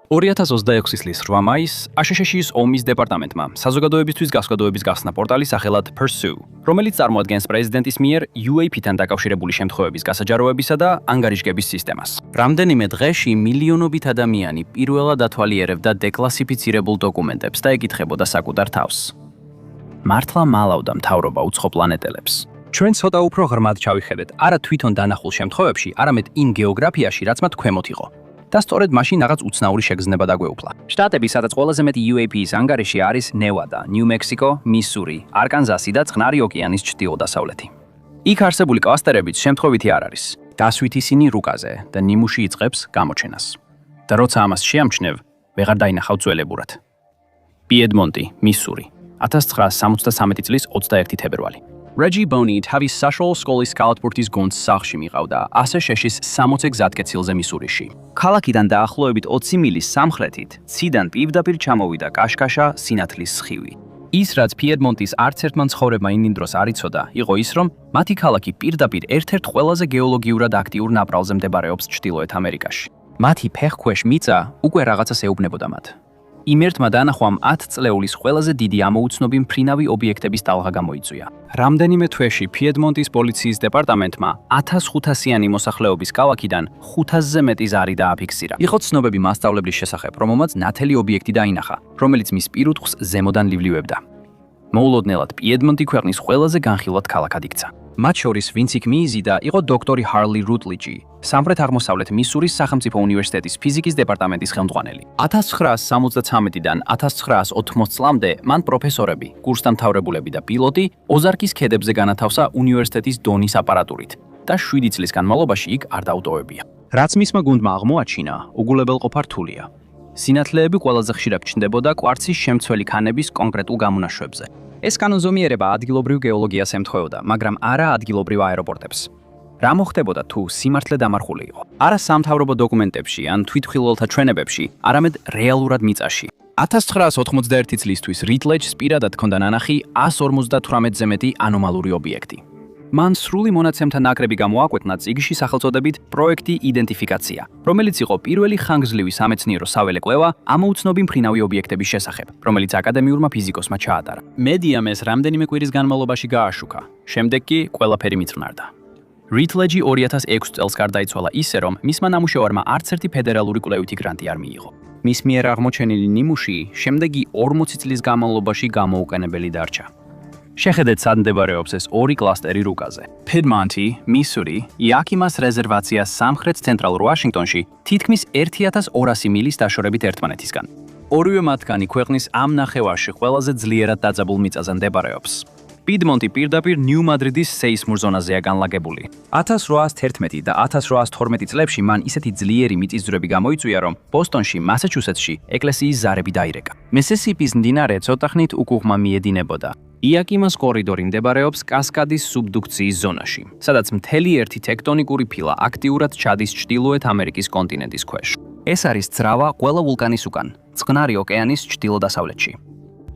2026 წლის 8 მაისს აშშ-ის ომის დეპარტამენტმა საზოგადოებისთვის გასხვედრების გახსნა პორტალი სახელად Pursue, რომელიც წარმოადგენს პრეზიდენტის მიერ UAP-თან დაკავშირებული შემთხვევების გასაჯაროებისა და ანგარიშგების სისტემას. რამდენიმე დღეში მილიონობით ადამიანი პირველად ათვალიერებდა დეკლასიფიცირებულ დოკუმენტებს და ეკითხებოდა საკუთარ თავს. მართლა მალავდა მთავრობა უცხო პლანეტელებს. ჩვენ ცოტა უფრო ღრმად ჩავიხედეთ, არა თვითონ დანახულ შემთხვევებში, არამედ იმ გეოგრაფიაში, რაც მათ ქვემოთ იყო. და სწორედ მაშინ რაღაც უცნაური შეგრძნება დაგვეუფლა. შტატები, სადაც ყველაზე მეტი UAP-ის ანგარიში არის ნევადა, ნიუ-მექსიკო, მისური, არკანზასი და წყნარი ოკეანის ჩრდილო-დასავლეთი. იქ არსებული კლასტერებიც შემთხვევითი არ არის. დასვით ისინი რუკაზე და ნიმუში იწყებს გამოჩენას. და როცა ამას შეამჩნევ, ვეღარ დაინახავ ძველებურად. პიედმონტი, მისური, 1973 წლის 21 თებერვალი. Reggie Boney თავის საშუალო სკოლის კალათბურთის გუნდს სახლში მიყავდა აშშ-ის 60 გზატკეცილზე მისურიში. ქალაქიდან დაახლოებით 20 მილის სამხრეთით, ციდან პირდაპირ ჩამოვიდა კაშკაშა სინათლის სხივი. ის, რაც პიედმონტის არც ერთმა მცხოვრებმა იმ დროს არ იცოდა, იყო ის, რომ მათი ქალაქი პირდაპირ ერთ-ერთ ყველაზე გეოლოგიურად აქტიურ ნაპრალზე მდებარეობს ჩრდილოეთ ამერიკაში. მათი ფეხქვეშ მიწა უკვე რაღაცას ეუბნებოდა მათ. იმ ერთმა დანახვამ 10 წლეულის ყველაზე დიდი ამოუცნობი მფრინავი ობიექტების ტალღა გამოიწვია. რამდენიმე თვეში პიედმონტის პოლიციის დეპარტამენტმა 1500-იანი მოსახლეობის ქალაქიდან 500-ზე მეტი ზარი დააფიქსირა. იყო ცნობები მასწავლებლის შესახებ, რომელმაც ნათელი ობიექტი დაინახა, რომელიც მის პირუტყვს ზემოდან ლივლივებდა. მოულოდნელად პიედმონტი ქვეყნის ყველაზე განხილვად ქალაქად იქცა. მათ შორის ვინც იქ მიიზიდა, იყო დოქტორი ჰარლი რუტლიჯი, სამხრეთ-აღმოსავლეთ მისურის სახელმწიფო უნივერსიტეტის ფიზიკის დეპარტამენტის ხელმძღვანელი. 1973-დან 1980 წლამდე მან პროფესორები, კურსდამთავრებულები და პილოტი ოზარკის ქედებზე განათავსა უნივერსიტეტის დონის აპარატურით და 7 წლის განმავლობაში იქ არ დაუტოვებია. რაც მისმა გუნდმა აღმოაჩინა, უგულებელყოფა რთულია. სინათლეები ყველაზე ხშირად ჩნდებოდა კვარცის შემცველი ქანების კონკრეტულ გამონაშვებზე. ეს კანონზომიერება ადგილობრივ გეოლოგიას ემთხვეოდა, მაგრამ არა ადგილობრივ აეროპორტებს. რა მოხდებოდა თუ სიმართლე დამარხული იყო? არა სამთავრობო დოკუმენტებში ან თვითმხილველთა ჩვენებებში, არამედ რეალურად მიწაში. 1991 წლისთვის რიტლეჯს პირადად ჰქონდა ნანახი 158-ზე მეტი ანომალური ობიექტი. მან სრული მონაცემთა ნაკრები გამოაკვეთნა წიგნში სახელწოდებით პროექტი იდენტიფიკაცია, რომელიც იყო პირველი ხანგრძლივი სამეცნიერო საველე კვლევა ამოუცნობი მფრინავი ობიექტების შესახებ, რომელიც აკადემიურმა ფიზიკოსმა ჩაატარა. მედიამ ეს რამდენიმე კვირის განმავლობაში გააშუქა, შემდეგ კი ყველაფერი მიწრნარდა. რიტლეჯი 2006 წელს გარდაიცვალა ისე, რომ მისმა ნამუშევარმა არც ერთი ფედერალური კვლევითი გრანტი არ მიიღო. მის მიერ აღმოჩენილი ნიმუში შემდეგი 40 წლის განმავლობაში გამოუყენებელი დარჩა. შეხედეთ, სად მდებარეობს ეს ორი კლასტერი რუკაზე. Piedmont, მისური, იაკიმას რეზერვაცია სამხრეთ ცენტრალურ ვაშინგტონში თითქმის 1200 მილის დაშორებით ერთმანეთისგან. ორივე მათგანი ქვეყნის ამ ნახევარში ყველაზე ძლიერად დაძაბულ მიწაზე მდებარეობს. Piedmont პირდაპირ ნიუ-მადრიდის სეისმურ ზონაზეა განლაგებული. 1811 და 1812 წლებში მან ისეთი ძლიერი მიწისძვრები გამოიწვია, რომ ბოსტონში, მასაჩუსეტსში ეკლესიის ზარები დაირეკა. მისისიპის მდინარე ცოტახნით უკუღმა მიედინებოდა. იაკიმას კორიდორი მდებარეობს კასკადის სუბდუქციის ზონაში, სადაც მთელი ერთი ტექტონიკური ფილა აქტიურად ჩადის ჩრდილოეთ ამერიკის კონტინენტის ქვეშ. ეს არის ძრავა ყველა ვულკანის უკან, წყნარი ოკეანის ჩრდილო-დასავლეთში.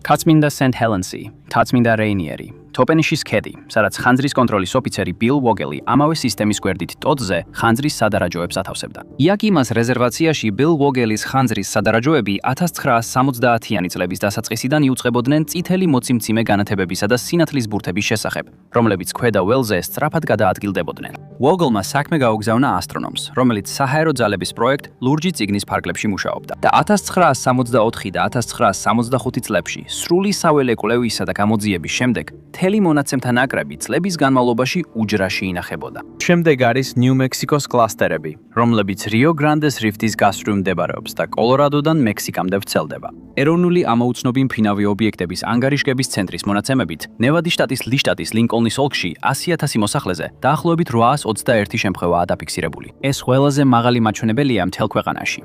კაცმინდა სენტ ჰელენსი, კაცმინდა რეინიერი, თოპენიშის ქედი, სადაც ხანძრის კონტროლის ოფიცერი ბილ ვოგელი ამავე სისტემის გვერდით ტოტზე ხანძრის სადარაჯოებს ათავსებდა. იაკიმას რეზერვაციაში ბილ ვოგელის ხანძრის სადარაჯოები 1970-იანი წლების დასაწყისიდან იუწყებოდნენ წითელი მოციმციმე განათებებისა და სინათლის ბურთების შესახებ, რომლებიც ქვედა ველზე სწრაფად გადაადგილდებოდნენ. ვოგელმა საქმე გაუგზავნა ასტრონომს, რომელიც საჰაერო ძალების პროექტ ლურჯი წიგნის ფარგლებში მუშაობდა. და 1964 და 1965 წლებში სრული საველე კვლევისა და გამოძიების შემდეგ მთელი მონაცემთა ნაკრები წლების განმავლობაში უჯრაში ინახებოდა. შემდეგ არის ნიუ-მექსიკოს კლასტერები, რომლებიც რიო-გრანდეს რიფტის გასწვრივ მდებარეობს და კოლორადოდან მექსიკამდე ვრცელდება. ეროვნული ამოუცნობი მფრინავი ობიექტების ანგარიშგების ცენტრის მონაცემებით, ნევადის შტატის ლის შტატის ლინკოლნის ოლქში 100,000 მოსახლეზე დაახლოებით 821 შემთხვევაა დაფიქსირებული. ეს ყველაზე მაღალი მაჩვენებელია მთელ ქვეყანაში.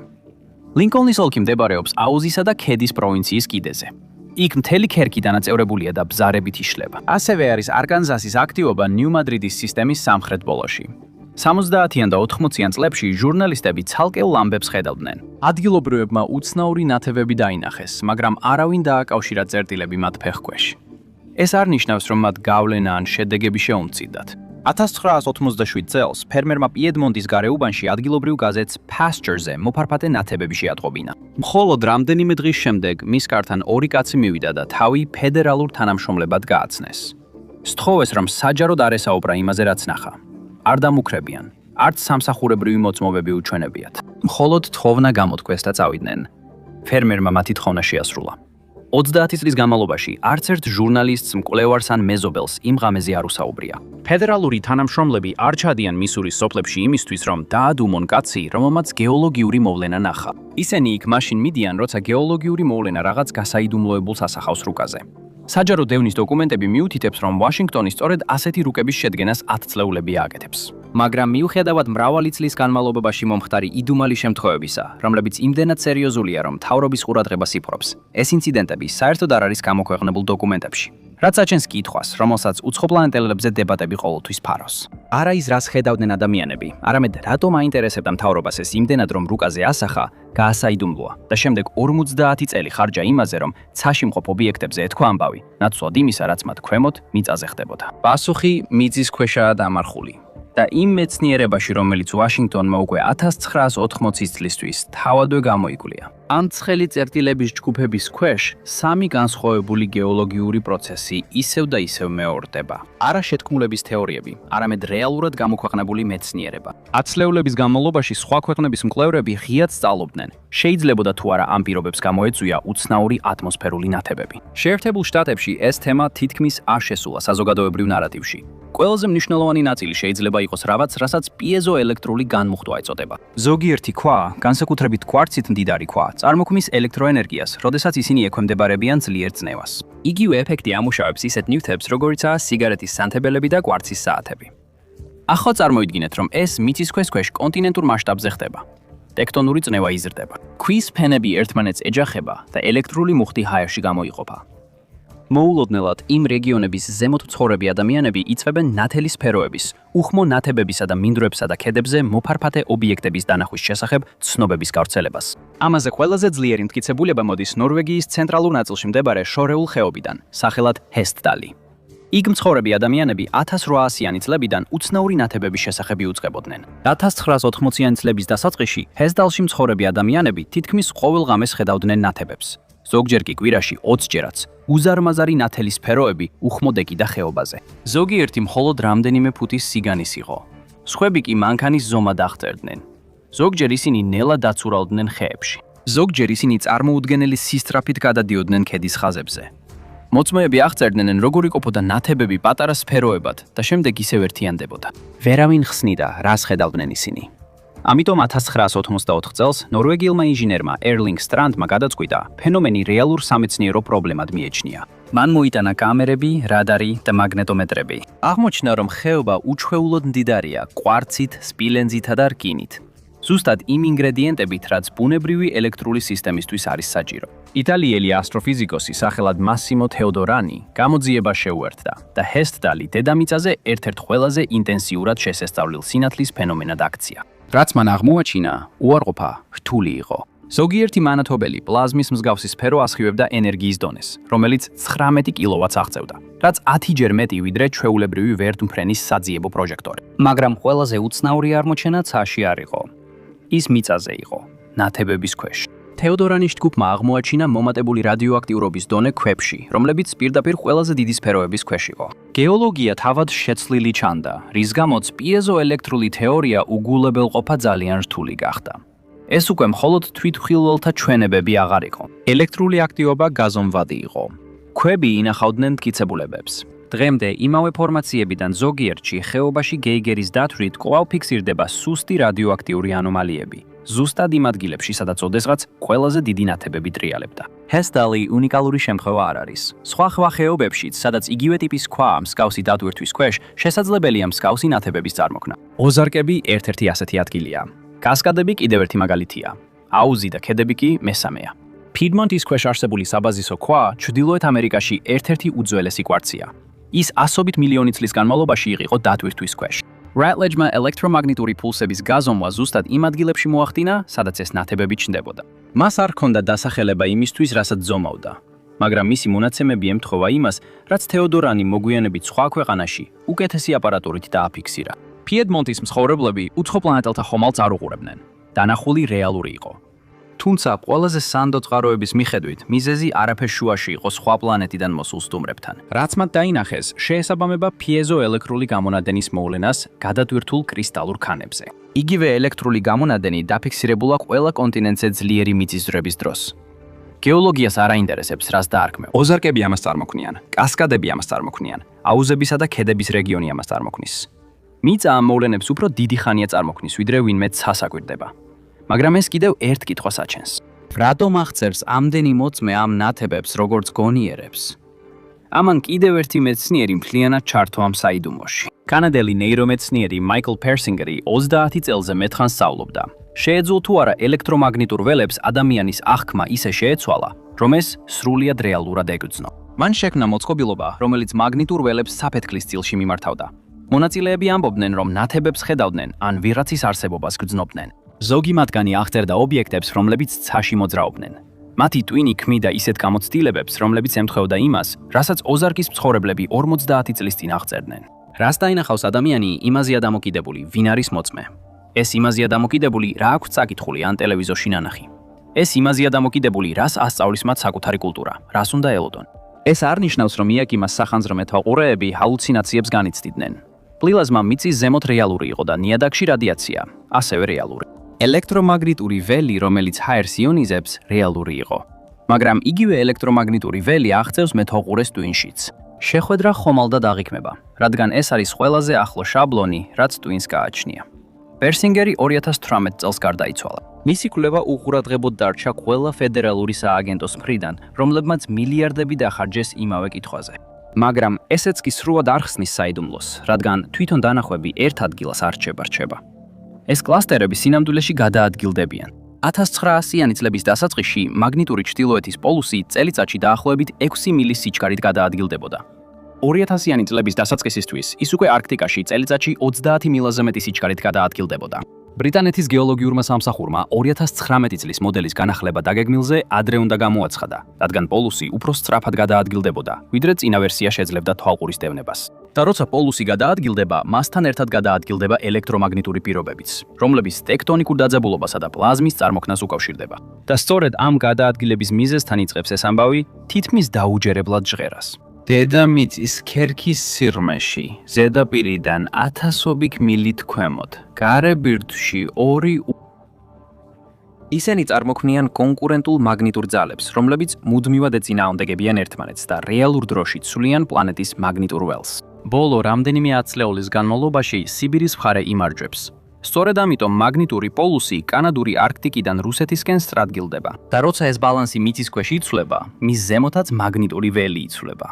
ლინკოლნის ოლქი მდებარეობს აუზისა და ქედის პროვინციის კიდეზე. იქ მთელი ქერქი დანაწევრებულია და ბზარებით იშლება. ასევე არის არკანზასის აქტივობა ნიუ-მადრიდის სისტემის სამხრეთ ბოლოში. 70-იან და 80-იან წლებში ჟურნალისტები ცალკეულ ამბებს ხედავდნენ. ადგილობრივებმა უცნაური ნათევები დაინახეს, მაგრამ არავინ დააკავშირა წერტილები მათ ფეხქვეშ. ეს არ ნიშნავს, რომ მათ გავლენა ან შედეგები შეუმწირდათ. 1987 წელს ფერმერმა პიედმონტის გარეუბანში ადგილობრივ გაზეთს Pasture-ზე მოფარფატე ნათებები შეატყობინა. მხოლოდ რამდენიმე დღის შემდეგ მის კართან ორი კაცი მივიდა და თავი ფედერალურ თანამშრომლებად გააცნეს. სთხოვეს, რომ საჯაროდ არ ესაუბრა იმაზე, რაც ნახა. არ დამუქრებიან, არც სამსახურებრივი მოწმობები უჩვენებიათ. მხოლოდ თხოვნა გამოთქვეს და წავიდნენ. ფერმერმა მათი თხოვნა შეასრულა. 30 წლის განმავლობაში არც ერთ ჟურნალისტს, მკვლევარს ან მეზობელს იმ ღამეზე არ უსაუბრია. ფედერალური თანამშრომლები არ ჩადიან მისურის სოფლებში იმისთვის, რომ დაადუმონ კაცი, რომელმაც გეოლოგიური მოვლენა ნახა. ისინი იქ მაშინ მიდიან, როცა გეოლოგიური მოვლენა რაღაც გასაიდუმლოებულს ასახავს რუკაზე. საჯარო დევნის დოკუმენტები მიუთითებს, რომ ვაშინგტონი სწორედ ასეთი რუკების შედგენას 10 წლეულები ააკეთებს. მაგრამ მიუხედავად მრავალი წლის განმავლობაში მომხდარი იდუმალი შემთხვევებისა, რომლებიც იმდენად სერიოზულია, რომ მთავრობის ყურადღებას იფრობს, ეს ინციდენტები საერთოდ არ არის გამოქვეყნებულ დოკუმენტებში. რაც აჩენს კითხვას, რომელსაც უცხოპლანეტელებზე დებატები ყოველთვის ფარავს. არა ის, რას ხედავდნენ ადამიანები, არამედ რატომ აინტერესებდა მთავრობას ეს იმდენად, რომ რუკაზე ასახა, გაასაიდუმლოა და შემდეგ 50 წელი ხარჯა იმაზე, რომ ცაში მყოფ ობიექტებზე ეთქვა ამბავი, ნაცვლად იმისა, რაც მათ ქვემოთ მიწაზე ხდებოდა. პასუხი მიწის ქვეშაა დამარხული. და იმ მეცნიერებაში, რომელიც ვაშინგტონმა უკვე 1980 წლისთვის თავადვე გამოიკვლია. ამ ცხელი წერტილების ჯგუფების ქვეშ სამი განსხვავებული გეოლოგიური პროცესი ისევ და ისევ მეორდება. არა შეთქმულების თეორიები, არამედ რეალურად გამოქვეყნებული მეცნიერება. 10 წლეულების განმავლობაში სხვა ქვეყნების მკვლევრები ღიად სწავლობდნენ. შეიძლებოდა თუ არა ამ პირობებს გამოეწვია უცნაური ატმოსფერული ნათებები. შეერთებულ შტატებში ეს თემა თითქმის არ შესულა საზოგადოებრივ ნარატივში. ყველაზე მნიშვნელოვანი ნაწილი შეიძლება იყოს რაღაც, რასაც პიეზოელექტრული განმუხტვა ეწოდება. ზოგიერთი ქვა, განსაკუთრებით კვარცით მდიდარი ქვა, წარმოქმნის ელექტროენერგიას, როდესაც ისინი ექვემდებარებიან ძლიერ წნევას. იგივე ეფექტი ამუშავებს ისეთ ნივთებს, როგორიცაა სიგარეტის სანთებელები და კვარცის საათები. ახლა წარმოიდგინეთ, რომ ეს მიწისქვეშ კონტინენტურ მასშტაბზე ხდება. ტექტონური წნევა იზრდება. ქვის ფენები ერთმანეთს ეჯახება და ელექტრული მუხტი ჰაერში გამოიყოფა. მოულოდნელად იმ რეგიონების ზემოთ მცხოვრები ადამიანები იწვევენ ნათელი სფეროების, უხმო ნათებებისა და მინდვრებსა და ქედებზე მოფარფატე ობიექტების დანახვის შესახებ ცნობების გავრცელებას. ამაზე ყველაზე ძლიერი მტკიცებულება მოდის ნორვეგიის ცენტრალურ ნაწილში მდებარე შორეულ ხეობიდან, სახელად ჰესტდალი. იქ მცხოვრები ადამიანები 1800-იანი წლებიდან უცნაური ნათებების შესახებ იუწყებოდნენ. 1980-იანი წლების დასაწყისში ჰესტდალში მცხოვრები ადამიანები თითქმის ყოველ ღამეს ხედავდნენ ნათებებს. ზოგჯერ კი კვირაში 20 ჯერაც. უზარმაზარი ნათელი სფეროები უხმოდეგიდა ხეობაზე. ზოგიერთი მხოლოდ რამდენიმე ფუტის სიგანის იყო. სხვები კი მანქანის ზომად აღწერდნენ. ზოგჯერ ისინი ნელად დაცურავდნენ ხეებში. ზოგჯერ ისინი წარმოუდგენელი სისწრაფით გადადიოდნენ ქედის ხაზებზე. მოწმეები აღწერდნენ, როგორ იყოფოდა ნათებები პატარა სფეროებად და შემდეგ ისევ ერთიანდებოდა. ვერავინ ხსნიდა, რას ხედავდნენ ისინი. ამიტომ 1984 წელს ნორვეგიელმა ინჟინერმა ერლინგ სტრანდმა გადაწყვიტა ფენომენი რეალურ სამეცნიერო პრობლემად მიეჩნია. მან მოიტანა კამერები, რადარი და მაგნეტომეტრები. აღმოჩნდა, რომ ხეობა უჩვეულოდ მდიდარია კვარცით, სპილენძითა და რკინით. ზუსტად იმ ინგრედიენტებით, რაც ბუნებრივი ელექტრული სისტემისთვის არის საჭირო. იტალიელი ასტროფიზიკოსი სახელად მასიმო თეოდორანი გამოძიება შეუერთდა და ჰესტდალი დედამიწაზე ერთ-ერთ ყველაზე ინტენსიურად შესესწავლილ სინათლის ფენომენად აქცია. რაც მან აღმოაჩინა, უარყოფა რთული იყო. ზოგიერთი მანათობელი პლაზმის მსგავსი სფერო ასხივებდა ენერგიის დონეს, რომელიც 19 კილოვატს აღწევდა, რაც 10 ჯერ მეტი ვიდრე ჩვეულებრივი ვერტმფრენის საძიებო პროჟექტორი. მაგრამ ყველაზე უცნაური აღმოჩენა ცაში არ იყო. ის მიწაზე იყო, ნათებების ქვეშ. თეოდორანის ჯგუფმა აღმოაჩინა მომატებული რადიოაქტიურობის დონე ქვებში, რომლებიც პირდაპირ ყველაზე დიდი სფეროების ქვეშ იყო. გეოლოგია თავად შეცვლილი ჩანდა, რის გამოც პიეზოელექტრული თეორია უგულებელყოფა ძალიან რთული გახდა. ეს უკვე მხოლოდ თვითმხილველთა ჩვენებები აღარ იყო. ელექტრული აქტივობა გაზომვადი იყო. ქვები ინახავდნენ მტკიცებულებებს. დღემდე იმავე ფორმაციებიდან ზოგიერთში ხეობაში გეიგერის დათვლით კვლავ ფიქსირდება სუსტი რადიოაქტიური ანომალიები. ზუსტად იმ ადგილებში, სადაც ოდესღაც ყველაზე დიდი ნათებები ტრიალებდა. ჰესტდალი უნიკალური შემთხვევა არ არის. სხვა ხეობებშიც, სადაც იგივე ტიპის ქვა მსგავსი დატვირთვის ქვეშ, შესაძლებელია მსგავსი ნათებების წარმოქმნა. ოზარკები ერთ-ერთი ასეთი ადგილია. კასკადები კიდევ ერთი მაგალითია. აუზი და ქედები კი მესამეა. პიდმონტის ქვეშ არსებული საბაზისო ქვა ჩრდილოეთ ამერიკაში ერთ-ერთი უძველესი კვარცია. ის ასობით მილიონი წლის განმავლობაში იყო დატვირთვის ქვეშ. Rutledge-მა ელექტრომაგნიტური პულსების გაზომვა ზუსტად იმ ადგილებში მოახდინა, სადაც ეს ნათებები ჩნდებოდა. მას არ ჰქონდა დასახელება იმისთვის, რასაც ზომავდა. მაგრამ მისი მონაცემები ემთხვევა იმას, რაც თეოდორანი მოგვიანებით სხვა ქვეყანაში უკეთესი აპარატურით დააფიქსირა. Piedmontis მცხოვრებლები უცხო პლანეტელთა ხომალდს არ უყურებდნენ. დანახული რეალური იყო. თუმცა ყველაზე სანდო წყაროების მიხედვით, მიზეზი არაფერ შუაში იყო სხვა პლანეტიდან მოსულ სტუმრებთან. რაც მათ დაინახეს, შეესაბამება პიეზოელექტრული გამონადენის მოვლენას გადატვირთულ კრისტალურ ქანებზე. იგივე ელექტრული გამონადენი დაფიქსირებულა ყველა კონტინენტზე ძლიერი მიწისძვრების დროს. გეოლოგიას არ აინტერესებს, რას დაარქმევ. ოზარკები ამას წარმოქმნიან, კასკადები ამას წარმოქმნიან, აუზებისა და ქედების რეგიონი ამას წარმოქმნის. მიწა ამ მოვლენებს უფრო დიდი ხანია წარმოქმნის, ვიდრე ვინმე ცას აკვირდება. მაგრამ ეს კიდევ ერთ კითხვას აჩენს. რატომ აღწერს ამდენი მოწმე ამ ნათებებს, როგორც გონიერებს? ამან კიდევ ერთი მეცნიერი მთლიანად ჩართო ამ საიდუმლოში. კანადელი ნეირომეცნიერი მაიკლ პერსინგერი 30 წელზე მეტხანს სწავლობდა. შეეძლო თუ არა ელექტრომაგნიტურ ველებს ადამიანის აღქმა ისე შეეცვალა, რომ ეს სრულიად რეალურად ეგრძნო. მან შექმნა მოწყობილობა, რომელიც მაგნიტურ ველებს საფეთქლის წილში მიმართავდა. მონაწილეები ამბობდნენ, რომ ნათებებს ხედავდნენ ან ვიღაცის არსებობას გრძნობდნენ. ზოგი მათგანი აღწერდა ობიექტებს, რომლებიც ცაში მოძრაობდნენ. მათი ტვინი ქმნიდა ისეთ გამოცდილებებს, რომლებიც ემთხვეოდა იმას, რასაც ოზარკის მცხოვრებლები 50 წლის წინ აღწერდნენ. რას დაინახავს ადამიანი, იმაზეა დამოკიდებული, ვინ არის მოწმე. ეს იმაზეა დამოკიდებული, რა აქვს წაკითხული ან ტელევიზორში ნანახი. ეს იმაზეა დამოკიდებული, რას ასწავლის მათ საკუთარი კულტურა, რას უნდა ელოდონ. ეს არ ნიშნავს, რომ იაკიმას სახანძრო მეთვალყურეები ჰალუცინაციებს განიცდიდნენ. პლილაზმა მიწის ზემოთ რეალური იყო და ნიადაგში რადიაცია, ასევე რეალური. ელექტრომაგნიტური ველი, რომელიც ჰაერს იონიზებს, რეალური იყო. მაგრამ იგივე ელექტრომაგნიტური ველი აღწევს მეთვალყურეს ტვინშიც. შეხვედრა ხომალდად აღიქმება, რადგან ეს არის ყველაზე ახლო შაბლონი, რაც ტვინს გააჩნია. პერსინგერი 2018 წელს გარდაიცვალა. მისი კვლევა უყურადღებოდ დარჩა ყველა ფედერალური სააგენტოს მხრიდან, რომლებმაც მილიარდები დახარჯეს იმავე კითხვაზე. მაგრამ ესეც კი სრულად არ ხსნის საიდუმლოს, რადგან თვითონ დანახვები ერთ ადგილას არ რჩება. ეს კლასტერები სინამდვილეში გადაადგილდებიან. 1900-იანი წლების დასაწყისში მაგნიტური ჩრდილოეთის პოლუსი წელიწადში დაახლოებით 6 მილის სიჩქარით გადაადგილდებოდა. 2000-იანი წლების დასაწყისისთვის ის უკვე არქტიკაში წელიწადში 30 მილაზე მეტი სიჩქარით გადაადგილდებოდა. ბრიტანეთის გეოლოგიურმა სამსახურმა 2019 წლის მოდელის განახლება დაგეგმილზე ადრე უნდა გამოაცხადა, რადგან პოლუსი უფრო სწრაფად გადაადგილდებოდა, ვიდრე წინა ვერსია შეძლებდა თვალყურის დევნებას. და როცა პოლუსი გადაადგილდება, მასთან ერთად გადაადგილდება ელექტრომაგნიტური პირობებიც, რომლებიც ტექტონიკურ დაძაბულობასა და პლაზმის წარმოქმნას უკავშირდება. და სწორედ ამ გადაადგილების მიზეზთან იწყებს ეს ამბავი თითქმის დაუჯერებლად ჟღერას. დედამიწის ქერქის სიღრმეში, ზედაპირიდან 1000 მილით ქვემოთ, გარე ბირთვში 2 ისინი წარმოქმნიან კონკურენტულ მაგნიტურ ძალებს, რომლებიც მუდმივად ეწინააღმდეგებიან ერთმანეთს და რეალურ დროში ცვლიან პლანეტის მაგნიტურ ველს. ბოლო რამდენიმე ათწლეულის განმავლობაში სიბირის მხარე იმარჯვებს. სწორედ ამიტომ მაგნიტური პოლუსი კანადური არქტიკიდან რუსეთისკენ სწრადგილდება. და როცა ეს ბალანსი მიწის ქვეშ იცვლება, მის ზემოთაც მაგნიტური ველი იცვლება.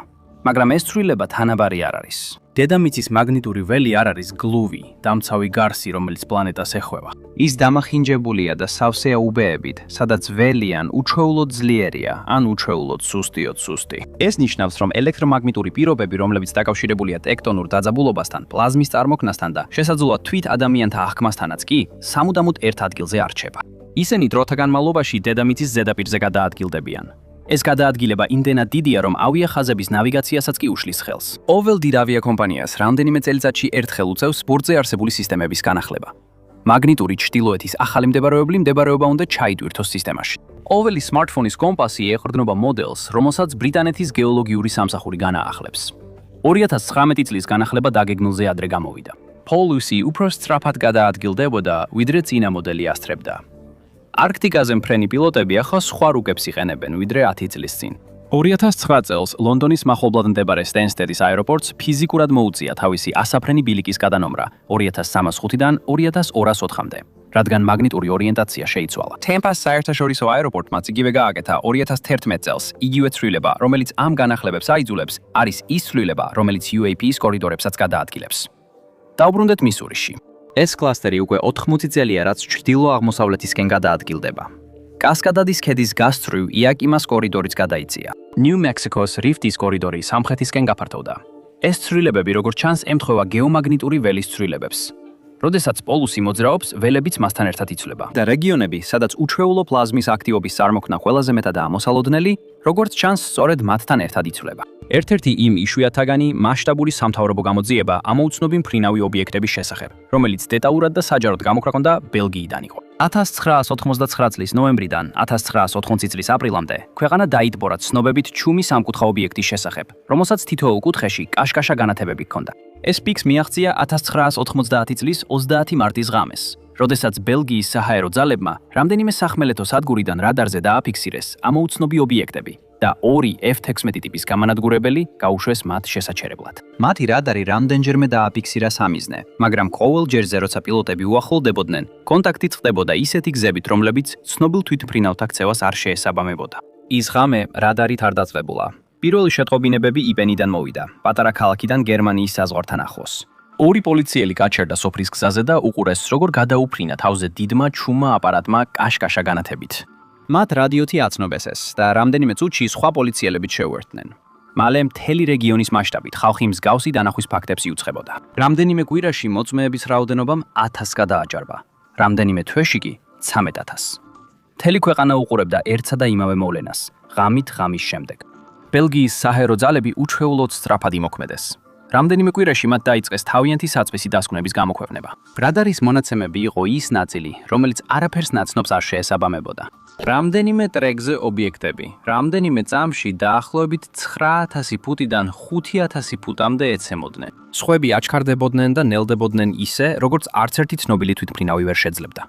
მაგრამ ეს ცვლილება თანაბარი არ არის. დედამიწის მაგნიტური ველი არ არის გლუვი, დამცავი გარსი, რომელიც პლანეტას ეხება. ის დამახინჯებულია და სავსეა უბეებით, სადაც ველი ან უჩვეულოდ ძლიერია, ან უჩვეულოდ სუსტიოდ სუსტი. ეს ნიშნავს, რომ ელექტრომაგნიტური პირობები, რომლებიც დაკავშირებულია ტექტონურ დაძაბულობასთან, პლაზმის წარმოქმნასთან და შესაძლოა თვით ადამიანთა აღქმასთანაც კი, სამუდამოდ ერთ ადგილზე არ რჩება. ისინი დროთა განმავლობაში დედამიწის ზედაპირზე გადაადგილდებიან. ეს გადაადგილება იმდენად დიდია, რომ ავიახაზების ნავიგაციასაც კი უშლის ხელს. ოվել დიდ ავიაკომპანიას რამდენიმე წელიწადში ერთხელ უწევს ბორტზე არსებული სისტემების განახლება. მაგნიტური ჩრდილოეთის ახალი მდებარეობა უნდა ჩაიდვირთოს სისტემაში. ოველი სმარტფონის კომპასი ეყრდნობა მოდელს, რომელსაც ბრიტანეთის გეოლოგიური სამსახური განაახლებს. 2019 წლის განახლება დაგეგმილზე ადრე გამოვიდა. პოლუსი უფრო სწრაფად გადაადგილდებოდა, ვიდრე წინა მოდელი ასწრებდა. არქტიკაზე მფრენი პილოტები ახლა სხვა რუკებს იყენებენ, ვიდრე 10 წლის წინ. 2009 წელს ლონდონის მახლობლად მდებარე სტენსტედის აეროპორტს ფიზიკურად მოუწია თავისი ასაფრენი ბილიკის გადანომრა 2305-დან 2204-მდე, რადგან მაგნიტური ორიენტაცია შეიცვალა. Tampa-ს საერთაშორისო აეროპორტმაც იგივე გააკეთა 2011 წელს. იგივე ცვლილება, რომელიც ამ განახლებებს აიძულებს, არის ის ცვლილება, რომელიც UAP-ის კორიდორებსაც გადაადგილებს. დაუბრუნდეთ მისურიში. ეს კლასტერი უკვე 80 წელია, რაც ჩრდილო-აღმოსავლეთისკენ გადაადგილდება. კასკადადის ქედის გასწვრივ იაკიმას კორიდორიც გადაიწია. ნიუ-მექსიკოს რიფტის კორიდორი სამხრეთისკენ გაფართოვდა. ეს ცვლილებები, როგორც ჩანს, ემთხვევა გეომაგნიტური ველის ცვლილებებს. როდესაც პოლუსი მოძრაობს, ველებიც მასთან ერთად იცვლება. და რეგიონები, სადაც უჩვეულო პლაზმის აქტივობის წარმოქმნა ყველაზე მეტადაა მოსალოდნელი, როგორც ჩანს, სწორედ მათთან ერთად იცვლება. ერთ-ერთი იმ იშვიათთაგანი მასშტაბური სამთავრობო გამოძიება ამოუცნობი მფრინავი ობიექტების შესახებ, რომელიც დეტალურად და საჯაროდ გამოქვეყნდა ბელგიიდან იყო. 1999 წლის ნოემბრიდან 1980 წლის აპრილამდე ქვეყანა დაიტბორა ცნობებით ჩუმი სამკუთხა ობიექტის შესახებ, რომელსაც თითოეულ კუთხეში კაშკაშა განათებები ჰქონდა. ეს პიკს მიაღწია 1990 წლის 30 მარტის ღამეს, როდესაც ბელგიის საჰაერო ძალებმა რამდენიმე სახმელეთო სადგურიდან რადარზე დააფიქსირეს ამოუცნობი ობიექტები და 2 F-16 ტიპის გამანადგურებელი გაუშვეს მათ შესაჩერებლად. მათი რადარი რამდენჯერმე დააფიქსირა სამიზნე, მაგრამ ყოველ ჯერზე როცა პილოტები უახლოვდებოდნენ, კონტაქტი წყდებოდა ისეთი გზებით, რომლებიც ცნობილ თვითმფრინავთა ქცევას არ შეესაბამებოდა. ის ღამე რადარით არ დაწყებულა. პირველი შეტყობინებები იპენიდან მოვიდა, პატარა ქალაქიდან გერმანიის საზღვართან ახლოს. 2 პოლიციელი გაჩერდა სოფლის გზაზე და უყურეს, როგორ გადაუფრინა თავზე დიდმა ჩუმმა აპარატმა კაშკაშა განათებით. მათ რადიოთი აცნობეს ეს და რამდენიმე წუთში სხვა პოლიციელებიც შეუერთდნენ. მალე მთელი რეგიონის მასშტაბით ხალხი მსგავსი დანახვის ფაქტებს იუწყებოდა. რამდენიმე კვირაში მოწმეების რაოდენობამ 1000 გადააჯარბა, რამდენიმე თვეში კი 13000. მთელი ქვეყანა უყურებდა ერთსა და იმავე მოვლენას, ღამით ღამის შემდეგ. ბელგიის საჰაერო ძალები უჩვეულოდ სწრაფად იმოქმედეს. რამდენიმე კვირაში მათ დაიწყეს თავიანთი საწვისი დასკვნების გამოქვეყნება. რადარის მონაცემები იყო ის ნაწილი, რომელიც არაფერს ნაცნობს არ შეესაბამებოდა. რამდენიმე ტრეკზე ობიექტები, რამდენიმე წამში დაახლოებით 9000 ფუტიდან 5000 ფუტამდე ეცემოდნენ. სხვები აჩქარდებოდნენ და ნელდებოდნენ ისე, როგორც არც ერთი ცნობილი თვითმფრინავი ვერ შეძლებდა.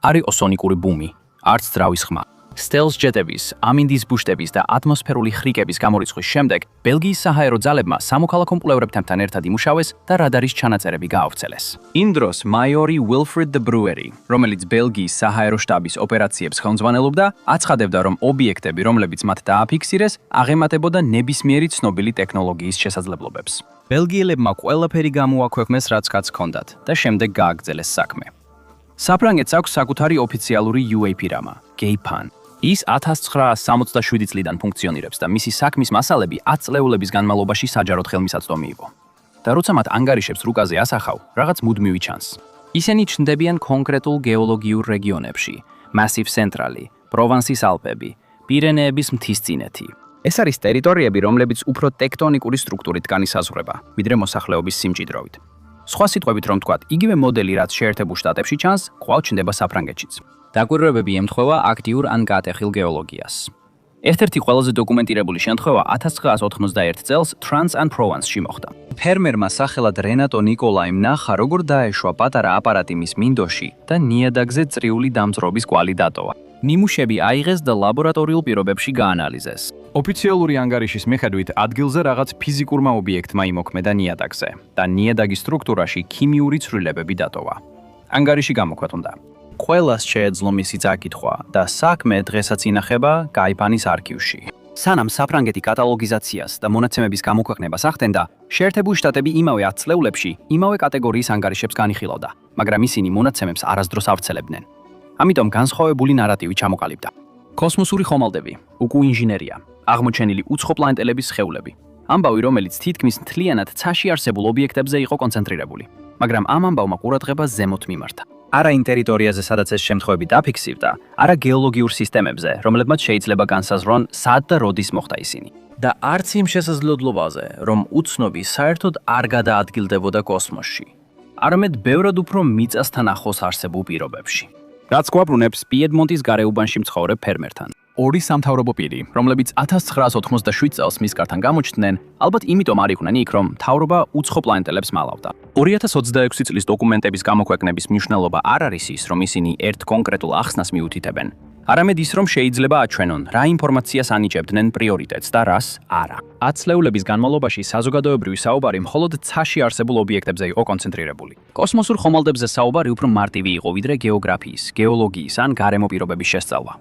არ იყო სონიკური ბუმი, არც ძრავის ხმა. სტელს ჯეტების, ამინდის ბუშტების და ატმოსფერული ხრიკების გამორიცხვის შემდეგ ბელგიის საჰაერო ძალებმა სამოქალაქო მკვლევრებთან ერთად იმუშავეს და რადარის ჩანაწერები გაავრცელეს. იმ დროს მაიორი ვილფრიდ დე ბრუერი, რომელიც ბელგიის საჰაერო შტაბის ოპერაციებს ხელმძღვანელობდა, აცხადებდა, რომ ობიექტები, რომლებიც მათ დააფიქსირეს, აღემატებოდა ნებისმიერი ცნობილი ტექნოლოგიის შესაძლებლობებს. ბელგიელებმა ყველაფერი გამოაქვეყნეს, რაც კაც ჰქონდათ და შემდეგ გააგრძელეს საქმე. საფრანგეთს აქვს საკუთარი ოფიციალური UAP რამა, GEIPAN. ის 1967 წლიდან ფუნქციონირებს და მისი საქმის მასალები 10 წლეულების განმავლობაში საჯაროდ ხელმისაწვდომი იყო. და როცა მათ ანგარიშებს რუკაზე ასახავ, რაღაც მუდმივი ჩანს. ისინი ჩნდებიან კონკრეტულ გეოლოგიურ რეგიონებში, Massif Central-ი, პროვანსის ალპები, პირენეების მთისწინეთი. ეს არის ტერიტორიები, რომლებიც უფრო ტექტონიკური სტრუქტურით განისაზღვრება, ვიდრე მოსახლეობის სიმჭიდროვით. სხვა სიტყვებით რომ ვთქვათ, იგივე მოდელი, რაც შეერთებულ შტატებში ჩანს, კვლავ ჩნდება საფრანგეთშიც. დაკვირვებები ემთხვევა აქტიურ ან გატეხილ გეოლოგიას. ერთ-ერთი ყველაზე დოკუმენტირებული შემთხვევა 1991 წელს Trans and Provence-ში მოხდა. ფერმერმა სახელად რენატო ნიკოლაიმ ნახა, როგორ დაეშვა პატარა აპარატი მის მინდოში და ნიადაგზე წრიული დამწრობის კვალი დატოვა. ნიმუშები აიღეს და ლაბორატორიულ პირობებში გაანალიზეს. ოფიციალური ანგარიშის მიხედვით, ადგილზე რაღაც ფიზიკურმა ობიექტმა იმოქმედა ნიადაგზე და ნიადაგის სტრუქტურაში ქიმიური ცვლილებები დატოვა. ანგარიში გამოქვეყნდა. ყველას შეეძლო მისი წაკითხვა და საქმე დღესაც ინახება GEIPAN-ის არქივში. სანამ საფრანგეთი კატალოგიზაციას და მონაცემების გამოქვეყნებას ახდენდა, შეერთებული შტატები იმავე 10 წლეულებში იმავე კატეგორიის ანგარიშებს განიხილავდა, მაგრამ ისინი მონაცემებს არასდროს ავრცელებდნენ. ამიტომ განსხვავებული ნარატივი ჩამოყალიბდა. კოსმოსური ხომალდები, უკუინჟინერია, აღმოჩენილი უცხოპლანეტელების სხეულები. ამბავი, რომელიც თითქმის მთლიანად ცაში არსებულ ობიექტებზე იყო კონცენტრირებული, მაგრამ ამ ამბავმა ყურადღება ზემოთ მიმართა. არა იმ ტერიტორიაზე, სადაც ეს შემთხვევები დაფიქსირდა, არა გეოლოგიურ სისტემებზე, რომლებმაც შეიძლება განსაზღვრონ, სად და როდის მოხდა ისინი. და არც იმ შესაძლებლობაზე, რომ უცნობი საერთოდ არ გადაადგილდებოდა კოსმოსში, არამედ ბევრად უფრო მიწასთან ახლოს არსებულ პირობებში. რაც გვაბრუნებს პიედმონტის გარეუბანში მცხოვრებ ფერმერთან. 2 სამთავრობო პირი, რომლებიც 1987 წელს მის კართან გამოჩნდნენ, ალბათ იმიტომ არ იყვნენ იქ, რომ მთავრობა უცხოპლანეტელებს მალავდა. 2026 წლის დოკუმენტების გამოქვეყნების მნიშვნელობა არ არის ის, რომ ისინი ერთ კონკრეტულ ახსნას მიუთითებენ, არამედ ის, რომ შეიძლება აჩვენონ, რა ინფორმაციას ანიჭებდნენ პრიორიტეტს და რას არა. 10 წლეულების განმავლობაში საზოგადოებრივი საუბარი მხოლოდ ცაში არსებულ ობიექტებზე იყო კონცენტრირებული. კოსმოსურ ხომალდებზე საუბარი უფრო მარტივი იყო, ვიდრე გეოგრაფიის, გეოლოგიის ან გარემო პირობების შესწავლა.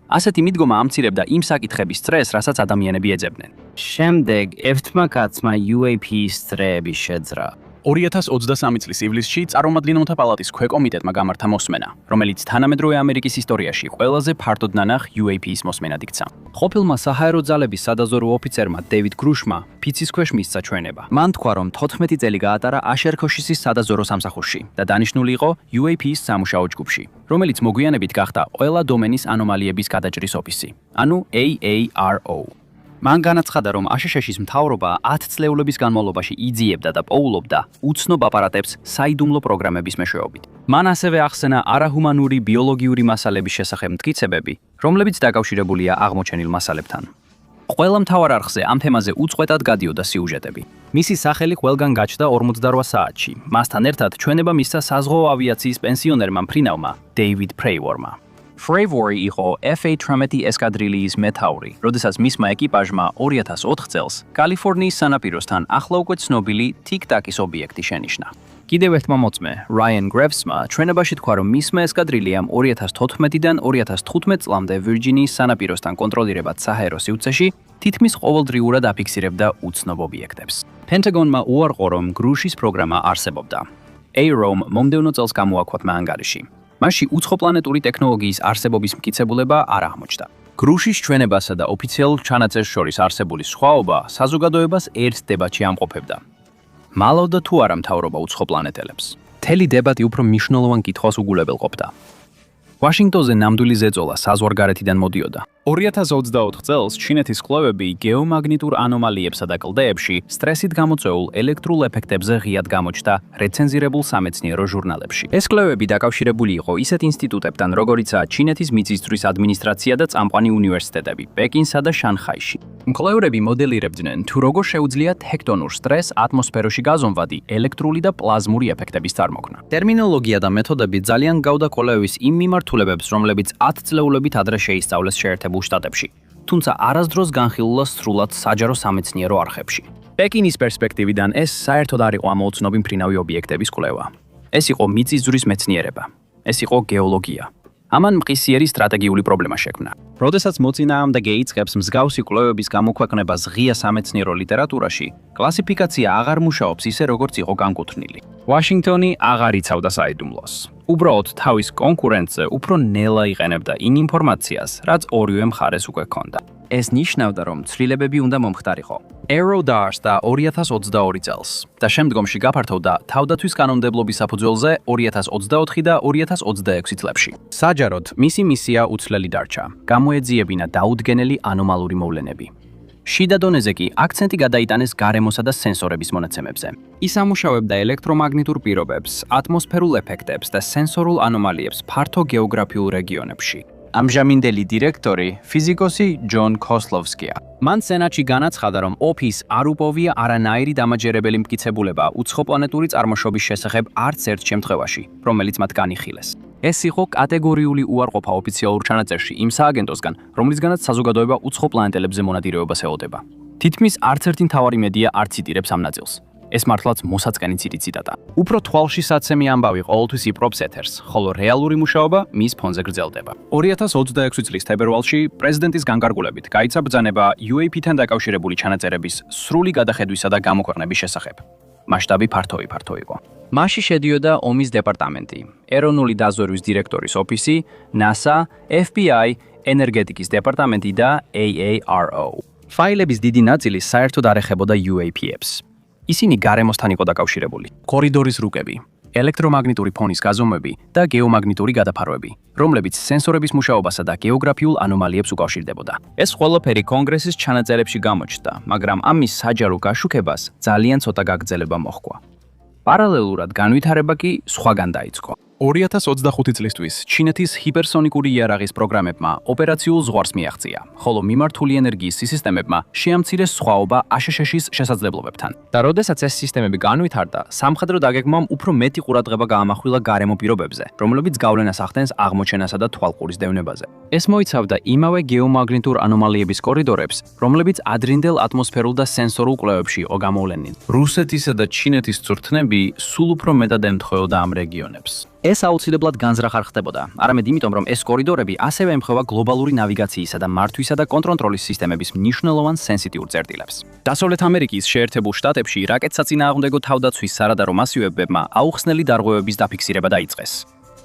ასეთი მიდგომა ამცირებდა იმ საკითხების წრეს, რასაც ადამიანები ეძებდნენ. შემდეგ ერთმა კაცმა UAP-ის წრეების შეძრა. 2023 წლის ივლისში წარმომადგენელთა პალატის ქვეკომიტეტმა გამართა მოსმენა, რომელიც თანამედროვე ამერიკის ისტორიაში ყველაზე ფართოდ ნანახ UAP-ის მოსმენად იქცა. ყოფილმა საჰაერო ძალების სადაზვერვო ოფიცერმა დევიდ კრუშმა ფიცის ქვეშ მისცა ჩვენება. მან თქვა, რომ 14 წელი გაატარა აშერ-ქოშისის სადაზვერვო სამსახურში და დანიშნული იყო UAP-ის სამუშაო ჯგუფში, რომელიც მოგვიანებით გახდა ყველა დომენის ანომალიების გადაჭრის ოფისი, ანუ AARO. მან განაცხადა, რომ აშშ-ის მთავრობა 10 წლეულების განმავლობაში იძიებდა და პოულობდა უცნობ აპარატებს საიდუმლო პროგრამების მეშვეობით. მან ასევე ახსენა არაჰუმანური ბიოლოგიური მასალების შესახებ მტკიცებები, რომლებიც დაკავშირებულია აღმოჩენილ მასალებთან. ყველა მთავარ არხზე ამ თემაზე უწყვეტად გადიოდა სიუჟეტები. მისი სახელი ყველგან გაჩნდა 48 საათში. მასთან ერთად ჩვენება მისცა საზღვაო ავიაციის პენსიონერმა მფრინავმა დეივიდ ფრეივორმა. ფრეივორი იყო F-18 ესკადრილიის მეთაური, როდესაც მისმა ეკიპაჟმა 2004 წელს კალიფორნიის სანაპიროსთან ახლა უკვე ცნობილი ტიკ-ტაკის ობიექტი შენიშნა. კიდევ ერთმა მოწმე, რაიან გრევსმა, ჩვენებაში თქვა, რომ მისმა ესკადრილიამ 2014-დან 2015 წლამდე ვირჯინიის სანაპიროსთან კონტროლირებად საჰაერო სივრცეში თითქმის ყოველდღიურად აფიქსირებდა უცნობ ობიექტებს. პენტაგონმა უარყო, რომ გრუშის პროგრამა არსებობდა. ARO-მ მომდევნო წელს გამოაქვათმა ანგარიში. მასში უცხოპლანეტური ტექნოლოგიის არსებობის მტკიცებულება არ აღმოჩნდა. გრუშის ჩვენებასა და ოფიციალურ ჩანაწერს შორის არსებული სხვაობა საზოგადოებას ერთ დებატში ამყოფებდა. მალავდა თუ არა მთავრობა უცხოპლანეტელებს. მთელი დებატი უფრო მნიშვნელოვან კითხვას უგულებელყოფდა. ვაშინგტონზე ნამდვილი ზეწოლა საზღვარგარეთიდან მოდიოდა. 2024 წელს ჩინეთის კვლევები გეომაგნიტურ ანომალიებსა და კლდეებში სტრესით გამოწვეულ ელექტრულ ეფექტებზე ღიად გამოჩნდა რეცენზირებულ სამეცნიერო ჟურნალებში. ეს კვლევები დაკავშირებული იყო ისეთ ინსტიტუტებთან, როგორიცაა ჩინეთის მიწისძვრის ადმინისტრაცია და წამყვანი უნივერსიტეტები პეკინსა და შანხაიში. მკვლევრები მოდელირებდნენ, თუ როგორ შეუძლია ტექტონურ სტრესს ატმოსფეროში გაზომვადი ელექტრული და პლაზმური ეფექტების წარმოქმნა. ტერმინოლოგია და მეთოდები ძალიან გავდა კვლევის იმ მიმართულებებს, რომლებიც 10 წლეულობით ადრე შეისწავლეს შეერთებულ შტატებში, თუმცა არასდროს განხილულა სრულად საჯარო სამეცნიერო არხებში. პეკინის პერსპექტივიდან ეს საერთოდ არ იყო ამოუცნობი მფრინავი ობიექტების კვლევა. ეს იყო მიწისძვრის მეცნიერება. ეს იყო გეოლოგია. ამან მყისიერი სტრატეგიული პრობლემა შექმნა. როდესაც მოწინააღმდეგე იწყებს მსგავსი კვლევების გამოქვეყნებას ღია სამეცნიერო ლიტერატურაში, კლასიფიკაცია აღარ მუშაობს ისე, როგორც იყო განკუთვნილი. ვაშინგტონი აღარ იცავდა საიდუმლოს. უბრალოდ თავის კონკურენტზე უფრო ნელა იყენებდა იმ ინფორმაციას, რაც ორივე მხარეს უკვე ჰქონდა. ეს ნიშნავდა, რომ ცვლილებები უნდა მომხდარიყო. ARO დაარსდა 2022 წელს და შემდგომში გაფართოვდა თავდათვის კანონმდებლობის საფუძველზე 2024 და 2026 წლებში. საჯაროდ მისი მისია უცვლელი დარჩა. გამოეძიებინა დაუდგენელი ანომალური მოვლენები. შიდა დონეზე კი აქცენტი გადაიტანეს გარემოსა და სენსორების მონაცემებზე. ის ამუშავებდა ელექტრომაგნიტურ პირობებს, ატმოსფერულ ეფექტებს და სენსორულ ანომალიებს ფართო გეოგრაფიულ რეგიონებში. ამჟამინდელი დირექტორი ფიზიკოსი ჯონ კოსლოვსკია. მან სენატში განაცხადა, რომ ოფის არ უპოვია არანაირი დამაჯერებელი მტკიცებულება უცხოპლანეტური წარმოშობის შესახებ არც ერთ შემთხვევაში, რომელიც მათ განიხილეს. ეს იყო კატეგორიული უარყოფა ოფიციალურ ჩანაწერში იმ სააგენტოსგან, რომლისგანაც საზოგადოება უცხოპლანეტელებზე მონადირეობას ელოდება. თითქმის არც ერთი მთავარი მედია არ ციტირებს ამ ნაწილს. ეს მართლაც მოსაწყენი ციტატა. უფრო თვალში საცემი ამბავი ყოველთვის იპყრობს ეთერს, ხოლო რეალური მუშაობა მის ფონზე გრძელდება. 2026 წლის თებერვალში პრეზიდენტის განკარგულებით გაიცა ბრძანება UAP-თან დაკავშირებული ჩანაწერების სრული გადახედვისა და გამოქვეყნების შესახებ. მასშტაბი ფართო იყო. მასში შედიოდა ომის დეპარტამენტი, ეროვნული დაზვერვის დირექტორის ოფისი, NASA, FBI, ენერგეტიკის დეპარტამენტი და AARO. ფაილების დიდი ნაწილი საერთოდ არ ეხებოდა UAP-ებს. ისინი გარემოსთან იყო დაკავშირებული. კორიდორის რუკები, ელექტრომაგნიტური ფონის გაზომვები და გეომაგნიტური გადაფარვები, რომლებიც სენსორების მუშაობასა და გეოგრაფიულ ანომალიებს უკავშირდებოდა. ეს ყველაფერი კონგრესის ჩანაწერებში გამოჩნდა, მაგრამ ამის საჯარო გაშუქებას ძალიან ცოტა გაგრძელება მოჰყვა. პარალელურად განვითარება კი სხვაგან დაიწყო. 2025 წლისთვის ჩინეთის ჰიპერსონიკური იარაღის პროგრამებმა ოპერაციულ ზღვარს მიაღწია, ხოლო მიმართული ენერგიის სისტემებმა შეამცირეს სხვაობა აშშ-ის შესაძლებლობებთან. და როდესაც ეს სისტემები განვითარდა, სამხედრო დაგეგმვამ უფრო მეტი ყურადღება გაამახვილა გარემო პირობებზე, რომლებიც გავლენას ახდენს აღმოჩენასა და თვალყურის დევნებაზე. ეს მოიცავდა იმავე გეომაგნიტურ ანომალიების კორიდორებს, რომლებიც ადრინდელ ატმოსფერულ და სენსორულ კვლევებში იყო გამოვლენილი. რუსეთისა და ჩინეთის წვრთნები სულ უფრო მეტად ემთხვეოდა ამ რეგიონებს. ეს აუცილებლად განზრახ არ ხდებოდა, არამედ იმიტომ, რომ ეს კორიდორები ასევე ემთხვევა გლობალური ნავიგაციისა და მართვისა და კონტროლის სისტემების მნიშვნელოვან სენსიტიურ წერტილებს. დასავლეთ ამერიკის შეერთებულ შტატებში რაკეტსაწინააღმდეგო თავდაცვის სარადარო მასივებმა აუხსნელი დარღვევების დაფიქსირება დაიწყეს.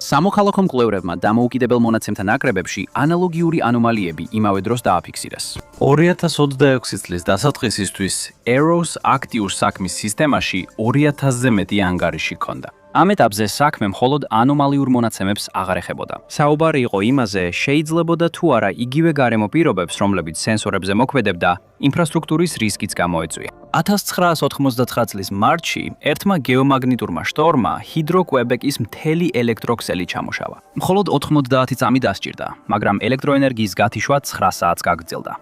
სამოქალაქო მკვლევრებმა დამოუკიდებელ მონაცემთა ნაკრებებში ანალოგიური ანომალიები იმავე დროს დააფიქსირეს. 2026 წლის დასაწყისისთვის EROS აქტიურ საქმის სისტემაში 2000-ზე მეტი ანგარიში ჰქონდა. ამ ეტაპზე საქმე მხოლოდ ანომალიურ მონაცემებს აღარ ეხებოდა. საუბარი იყო იმაზე, შეიძლებოდა თუ არა იგივე გარემო პირობებს, რომლებიც სენსორებზე მოქმედებდა, ინფრასტრუქტურის რისკიც გამოეწვია. 1999 წლის მარტში ერთმა გეომაგნიტურმა შტორმმა ჰიდროკვებეკის მთელი ელექტროქსელი ჩამოშავა. მხოლოდ 90 წამი დასჭირდა, მაგრამ ელექტროენერგიის გათიშვა 9 საათს გაგრძელდა.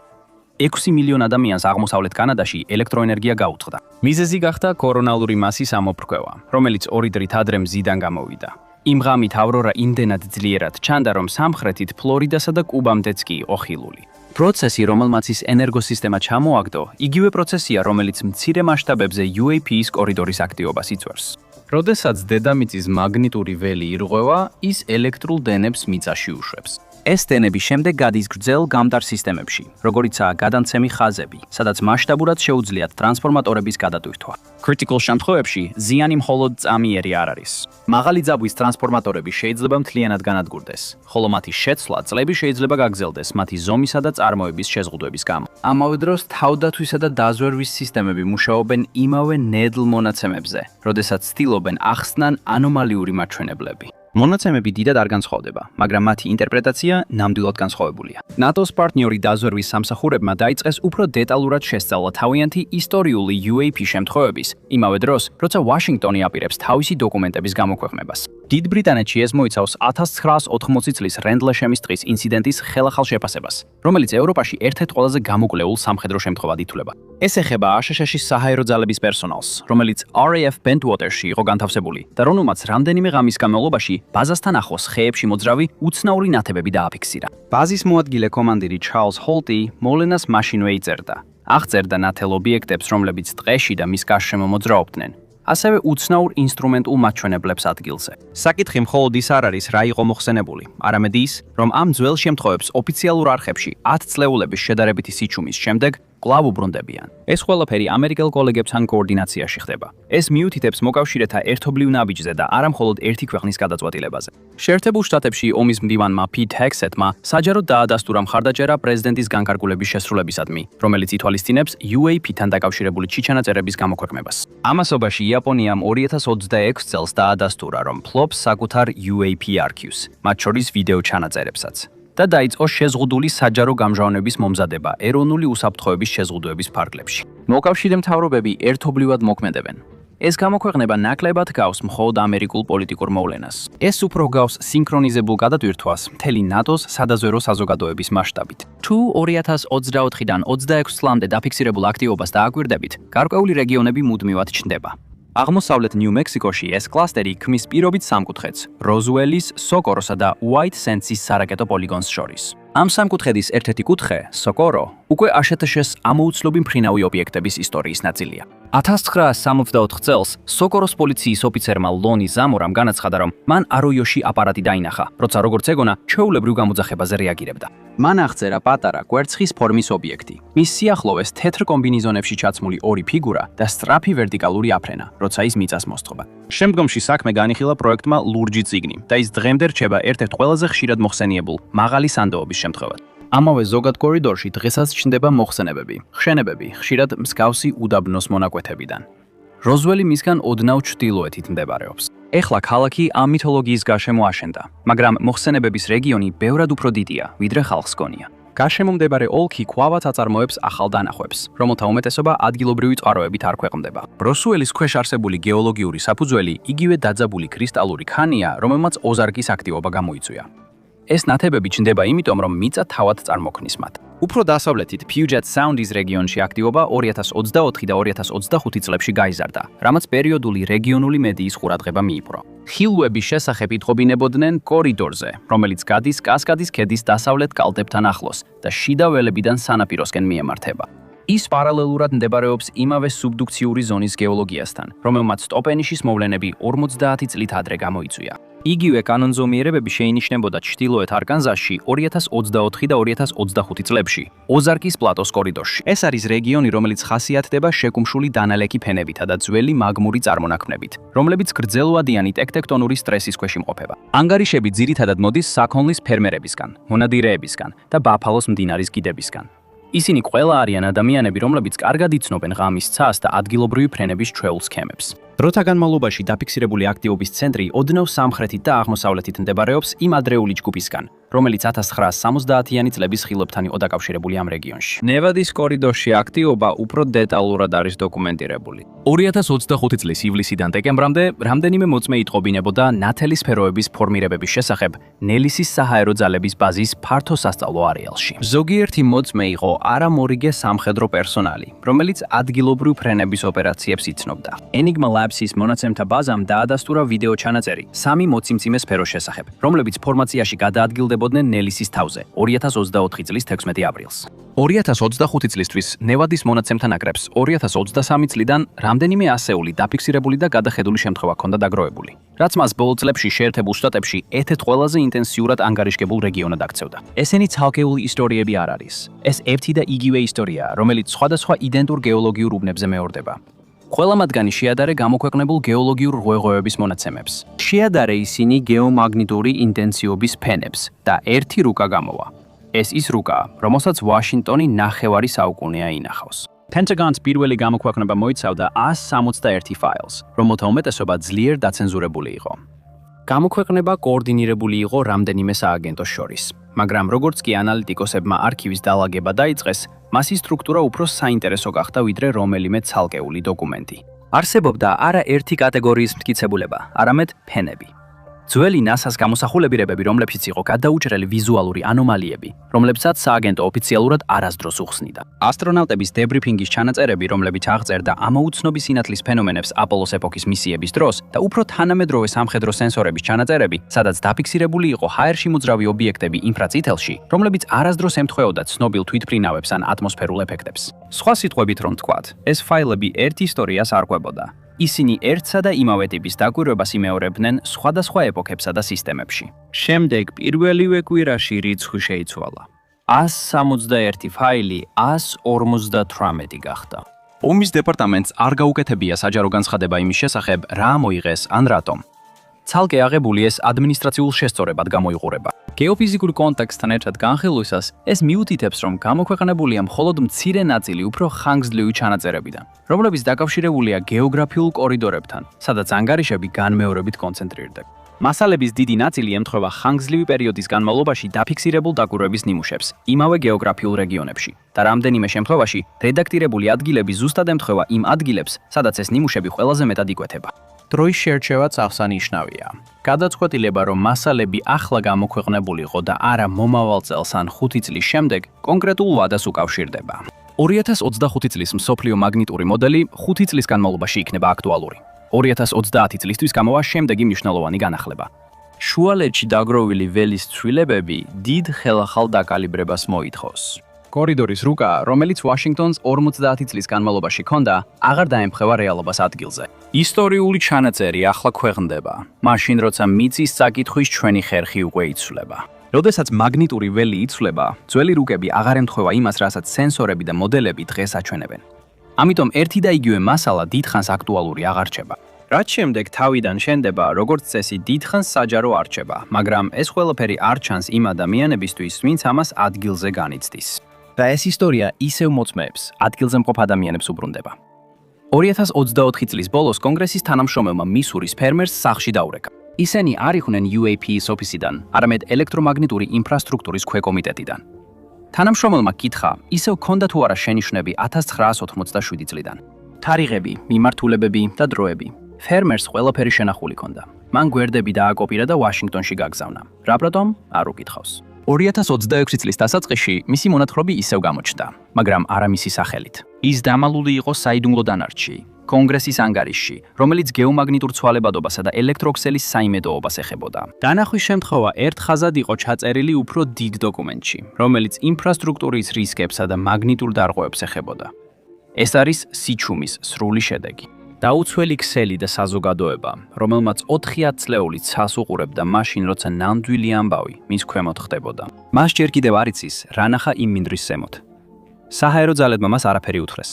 6 მილიონ ადამიანს აღმოსავლეთ კანადაში ელექტროენერგია გაუწყდა. მიზეზი გახდა კორონალური მასის ამოფრქვევა, რომელიც 2 დღით ადრე მზიდან გამოვიდა. იმ ღამით ავრორა იმდენად ძლიერად ჩანდა, რომ სამხრეთით ფლორიდასა და კუბამდეც კი იყო ხილული. პროცესი, რომელმაც ის ენერგოსისტემა ჩამოაგდო, იგივე პროცესია, რომელიც მცირე მასშტაბებზე UAP-ის კორიდორის აქტივობას იწვევს. როდესაც დედამიწის მაგნიტური ველი ირღვევა, ის ელექტრულ დენებს მიწაში უშვებს. ეს დენები შემდეგ გადის გრძელ გამტარ სისტემებში, როგორიცაა გადამცემი ხაზები, სადაც მასშტაბურად შეუძლიათ ტრანსფორმატორების გადატვირთვა. Critical შემთხვევებში ზიანი მხოლოდ წამიერი არ არის. მაღალი ძაბვის ტრანსფორმატორები შეიძლება მთლიანად განადგურდეს, ხოლო მათი შეცვლა წლები შეიძლება გაგრძელდეს მათი ზომისა და წარმოების შეზღუდვების გამო. ამავე დროს თავდათვისა და დაზვერვის სისტემები მუშაობენ იმავე ნედლ მონაცემებზე, როდესაც ცდილობენ ახსნან ანომალიური მაჩვენებლები. მონაცემები დიდად არ განსხვავდება, მაგრამ მათი ინტერპრეტაცია ნამდვილად განსხვავებულია. ნატოს პარტნიორი დაზვერვის სამსახურებმა დაიწყეს უფრო დეტალურად შესწავლა თავიანთი ისტორიული UAP შემთხვევების, იმავე დროს, როცა ვაშინგტონი აპირებს თავისი დოკუმენტების გამოქვეყნებას. დიდ ბრიტანეთში ეს მოიცავს 1980 წლის რენდლეშემის ტყის ინციდენტის ხელახალ შეფასებას, რომელიც ევროპაში ერთ-ერთ ყველაზე გამოკვლეულ სამხედრო შემთხვევად ითვლება. ეს ეხება აშშ-ის საჰაერო ძალების პერსონალს, რომელიც RAF Bentwater-ში იყო განთავსებული და რომელმაც რამდენიმე ღამის განმავლობაში ბაზასთან ახლოს ხეებში მოძრავი უცნაური ნათებები დააფიქსირა. ბაზის მოადგილე კომანდირი Charles Holte მოვლენას მაშინვე იწერდა. აღწერდა ნათელ ობიექტებს, რომლებიც ტყეში და მის გარშემო მოძრაობდნენ. ასევე უცნაურ ინსტრუმენტულ მაჩვენებლებს ადგილზე. საკითხი მხოლოდ ის არ არის, რა იყო მოხსენებული, არამედ ის, რომ ამ ძველ შემთხვევებს ოფიციალურ არხებში 10 წლეულების შედარებითი სიჩუმის შემდეგ კვლავ უბრუნდებიან. ეს ყველაფერი ამერიკელ კოლეგებთან კოორდინაციაში ხდება. ეს მიუთითებს მოკავშირეთა ერთობლივ ნაბიჯზე და არა მხოლოდ ერთი ქვეყნის გადაწყვეტილებაზე. შეერთებულ შტატებში ომის მდივანმა Pete Hegsethმა საჯაროდ დაადასტურა მხარდაჭერა პრეზიდენტის განკარგულების შესრულებისადმი, რომელიც ითვალისწინებს UAP-თან დაკავშირებული ჩიჩანაწერების გამოქვეყნებას. ამასობაში იაპონიამ 2026 წელს დაადასტურა, რომ ფლობს საკუთარ UAP არქივს, მათ შორის ვიდეო ჩანაწერებსაც. და დაიწყო შეზღუდული საჯარო გამჟღავნების მომზადება ეროვნული უსაფრთხოების შეზღუდვების ფარგლებში. მოკავშირე მთავრობები ერთობლივად მოქმედებენ. ეს გამოქვეყნება ნაკლებად გავს მხოლოდ ამერიკულ პოლიტიკურ მოვლენას. ეს უფრო გავს სინქრონიზებულ გადატვირთვას მთელი ნატოს სადაზვერო საზოგადოების მასშტაბით. თუ 2024-დან 26 წლამდე დაფიქსირებულ აქტივობას დააკვირდებით, გარკვეული რეგიონები მუდმივად ჩნდება. აღმოსავლეთ ნიუ-მექსიკოში ეს კლასტერი ქმნის პირობით სამკუთხედს, როზუელის, სოკოროსა და უაით სენდსის სარაკეტო პოლიგონს შორის. ამ სამკუთხედის ერთ-ერთი კუთხე, სოკორო, უკვე აშშ-ის ამოუცნობი მფრინავი ობიექტების ისტორიის ნაწილია. 1964 წელს სოკოროს პოლიციის ოფიცერმა ლონი ზამორამ განაცხადა, რომ მან აროიოში აპარატი დაინახა, როცა როგორც ეგონა, ჩვეულებრივ გამოძახებაზე რეაგირებდა. მან აღწერა პატარა კვერცხის ფორმის ობიექტი. მის სიახლოვეს თეთრ კომბინეზონებში ჩაცმული ორი ფიგურა და სწრაფი ვერტიკალური აფრენა, როცა ის მიწას მოსთხოვა. შემდგომში საქმე განიხილა პროექტმა ლურჯი წიგნი და ის დღემდე რჩება ერთ-ერთ ყველაზე ხშირად მოხსენიებულ მაღალი სანდოობის შემთხვევად. ამავე ზოგად კორიდორში დღესაც ჩნდება მოხსენებები, ხშენებები, ხშირად მსგავსი უდაბნოს მონაკვეთებიდან. როზველი მისგან ოდნავ ჩრდილოეთით მდებარეობს. ეხლა ქალაქი ამ მითოლოგიის გარშემო აშენდა, მაგრამ მოხსენებების რეგიონი ბევრად უფრო დიდია, ვიდრე ხალხს გონია. გარშემო მდებარე ოლქი ქვავად აწარმოებს ახალ დანახვებს, რომელთა უმეტესობა ადგილობრივი წყაროებით არ ქვეყნდება. როსუელის ქვეშ არსებული გეოლოგიური საფუძველი იგივე დაძაბული კრისტალური ქანია, რომელმაც ოზარგის აქტივობა გამოიწვია. ეს ნათებები ჩნდება იმიტომ, რომ მიწა თავად წარმოქმნის მათ. უფრო დასავლეთით Puget Sound-ის რეგიონში აქტივობა 2024 და 2025 წლებში გაიზარდა, რამაც პერიოდული რეგიონული მედიის ყურადღება მიიპყრო. ხილვების შესახებ იტყობინებოდნენ კორიდორზე, რომელიც გადის კასკადის ქედის დასავლეთ კალთებთან ახლოს და შიდა ველებიდან სანაპიროსკენ მიემართება. ის პარალელურად მდებარეობს იმავე სუბდუქციური ზონის გეოლოგიასთან, რომელმაც სტოპენიშის მოვლენები 50 წლით ადრე გამოიწვია. იგივე კანონზომიერებები შეინიშნებოდა ჩრდილოეთ არკანზასში 2024 და 2025 წლებში, ოზარკის პლატოს კორიდორში. ეს არის რეგიონი, რომელიც ხასიათდება შეკუმშული დანალექი ფენებითა და ძველი მაგმური წარმონაქმნებით, რომლებიც გრძელვადიანი ტექტონური სტრესის ქვეშ იმყოფება. ანგარიშები ძირითადად მოდის საქონლის ფერმერებისგან, მონადირეებისგან და ბაფალოს მდინარის კიდებისგან. ისინი ყველა არიან ადამიანები, რომლებიც კარგად იცნობენ ღამის ცას და ადგილობრივი ფრენების ჩვეულ სქემებს. დროთა განმავლობაში დაფიქსირებული აქტივობის ცენტრი ოდნავ სამხრეთით და აღმოსავლეთით მდებარეობს იმ ადრეული ჯგუფისგან, რომელიც 1970-იანი წლების ხილობთან იყო დაკავშირებული ამ რეგიონში. ნევადის კორიდორში აქტივობა უფრო დეტალურად არის დოკუმენტირებული. 2025 წლის ივლისიდან დეკემბრამდე რამდენიმე მოწმე იტყობინებოდა ნათელი სფეროების ფორმირებების შესახებ ნელისის საჰაერო ძალების ბაზის ფართო სასწავლო არეალში. ზოგიერთი მოწმე იყო არამორიგე სამხედრო პერსონალი, რომელიც ადგილობრივ ფრენების ოპერაციებს იცნობდა. Enigma Labs-ის მონაცემთა ბაზამ დაადასტურა ვიდეო ჩანაწერი 3 მოციმციმე სფეროს შესახებ, რომლებიც ფორმაციაში გადაადგილდებოდნენ ნელისის თავზე 2024 წლის 16 აპრილს. 2025 წლისთვის ნევადის მონაცემთა ნაკრებს 2023 წლიდან რამდენიმე ასეული დაფიქსირებული და გადახედული შემთხვევა ჰქონდა დაგროვებული, რაც მას ბოლო წლებში შეერთებულ შტატებში ერთ-ერთ ყველაზე ინტენსიურად ანგარიშგებულ რეგიონად აქცევდა. ესენი ცალკეული ისტორიები არ არის. ეს ერთი და იგივე ისტორიაა, რომელიც სხვადასხვა იდენტურ გეოლოგიურ უბნებზე მეორდება. ყველა მათგანი შეადარე გამოქვეყნებულ გეოლოგიურ ღვეღვეობის მონაცემებს. შეადარე ისინი გეომაგნიტური ინტენსივობის ფენებს და ერთი რუკა გამოვა. ეს ის რუკაა, რომელსაც ვაშინგტონი ნახევარი საუკუნეა ინახავს. Pentagon-ს პირველი გამოქვეყნება მოიცავდა 161 ფაილს, რომელთა უმეტესობა ძლიერ დაცენზურებული იყო. გამოქვეყნება კოორდინირებული იყო რამდენიმე სააგენტოს შორის, მაგრამ როგორც კი ანალიტიკოსებმა არქივის დალაგება დაიწყეს, მასის სტრუქტურა უფრო საინტერესო გახდა ვიდრე რომელიმე ცალკეული დოკუმენტი. არსებობდა არა ერთი კატეგორიის მტკიცებულება, არამედ ფენები. ძველი NASA-ს გამოსახულებირებები, რომლებშიც იყო გადაუჭრელი ვიზუალური ანომალიები, რომლებსაც სააგენტო ოფიციალურად არასდროს უხსნიდა. ასტრონავტების დებრიფინგის ჩანაწერები, რომლებიც აღწერდა ამოუცნობი სინათლის ფენომენებს აპოლოს ეპოქის მისიების დროს და უფრო თანამედროვე სამხედრო სენსორების ჩანაწერები, სადაც დაფიქსირებული იყო ჰაერში მოძრავი ობიექტები ინფრაწითელში, რომლებიც არასდროს ემთხვეოდა ცნობილ თვითმფრინავებს ან ატმოსფერულ ეფექტებს. სხვა სიტყვებით რომ ვთქვათ, ეს ფაილები ერთ ისტორიას არკვებოდა. ისინი ერთსა და იმავე ტიპის დაკვირვებას იმეორებდნენ სხვადასხვა ეპოქებსა და სისტემებში. შემდეგ პირველივე კვირაში რიცხვი შეიცვალა. 161 ფაილი 158 გახდა. ომის დეპარტამენტს არ გაუკეთებია საჯარო განცხადება იმის შესახებ, რა მოიღეს ან რატომ. ცალკე აღებული ეს ადმინისტრაციულ შესწორებად გამოიყურება. გეოფიზიკური კონტექსტთან ერთად განხილვისას, ეს მიუთითებს, რომ გამოქვეყნებულია მხოლოდ მცირე ნაწილი უფრო ხანგრძლივი ჩანაწერებიდან, რომლებიც დაკავშირებულია გეოგრაფიულ კორიდორებთან, სადაც ანგარიშები განმეორებით კონცენტრირდება. მასალების დიდი ნაწილი ემთხვევა ხანგრძლივი პერიოდის განმავლობაში დაფიქსირებულ დაკვირვების ნიმუშებს, იმავე გეოგრაფიულ რეგიონებში და რამდენიმე შემთხვევაში რედაქტირებული ადგილები ზუსტად ემთხვევა იმ ადგილებს, სადაც ეს ნიმუშები ყველაზე მეტად იკვეთება. დროის შერჩევაც აღსანიშნავია. გადაწყვეტილება, რომ მასალები ახლა გამოქვეყნებულიყო და არა მომავალ წელს ან 5 წლის შემდეგ, კონკრეტულ ვადას უკავშირდება. 2025 წლის მსოფლიო მაგნიტური მოდელი 5 წლის განმავლობაში იქნება აქტუალური. 2030 წლისთვის გამოვა შემდეგი მნიშვნელოვანი განახლება. შუალედში დაგროვილი ველის ცვლილებები დიდ ხელახალ დაკალიბრებას მოითხოვს. კორიდორის რუკა, რომელიც ვაშინგტონს 50 წლის განმავლობაში ჰქონდა, აღარ დაემხევა რეალობას ადგილზე. ისტორიული ჩანაწერი ახლა ქვეყნდება, მაშინ როცა მიწის საკითხვის ჩვენი ხერხი უკვე იცვლება. როდესაც მაგნიტური ველი იცვლება, ძველი რუკები აღარ ემთხვევა იმას, რასაც სენსორები და მოდელები დღეს აჩვენებენ. ამიტომ ერთი და იგივე მასალა დიდხანს აქტუალური აღარ რჩება. რაც შემდეგ თავიდან შენდება, როგორც წესი, დიდხანს საჯარო არ რჩება, მაგრამ ეს ყველაფერი არ ჩანს იმ ადამიანებისთვის, ვინც ამას ადგილზე განიცდის. და ეს ისტორია ისევ მოწმეებს, ადგილზე მყოფ ადამიანებს უბრუნდება. 2024 წლის ბოლოს კონგრესის თანამშრომელმა მისურის ფერმერს სახლში დაურეკა. ისინი არ იყვნენ UAP's ოფისიდან, არამედ ელექტრომაგნიტური ინფრასტრუქტურის ქვეკომიტეტიდან. თანამშრომელმა კითხა, ისევ ჰქონდა თუ არა შენიშვნები 1987 წლიდან. თარიღები, მიმართულებები და დროები. ფერმერს ყველაფერი შენახული ჰქონდა. მან გვერდები დააკოპირა და ვაშინგტონში გაგზავნა. რა პრატომ? არ უკითხავს. 2026 წლის დასაწყისში მისი მონათხრობი ისევ გამოჩნდა, მაგრამ არა მისი სახელით. ის დამალული იყო საიდუმლო დანარჩში, კონგრესის ანგარიშში, რომელიც გეომაგნიტურ ცვალებადობასა და ელექტროქსელის საიმედოობას ეხებოდა. დანახვის შემთხვევა ერთ ხაზად იყო ჩაწერილი უფრო დიდ დოკუმენტში, რომელიც ინფრასტრუქტურის რისკებსა და მაგნიტურ დარღვევებს ეხებოდა. ეს არის სიჩუმის სრული შედეგი. დაუცველი ქსელი და საზოგადოება, რომელმაც 90 წლეულით ცას უყურებდა მაშინ, როცა ნამდვილი ამბავი მის ქვემოთ ხდებოდა. მას ჯერ კიდევ არ იცის, რა ნახა იმ მინდვრის ზემოთ. საჰაერო ძალებმა მას არაფერი უთხრეს.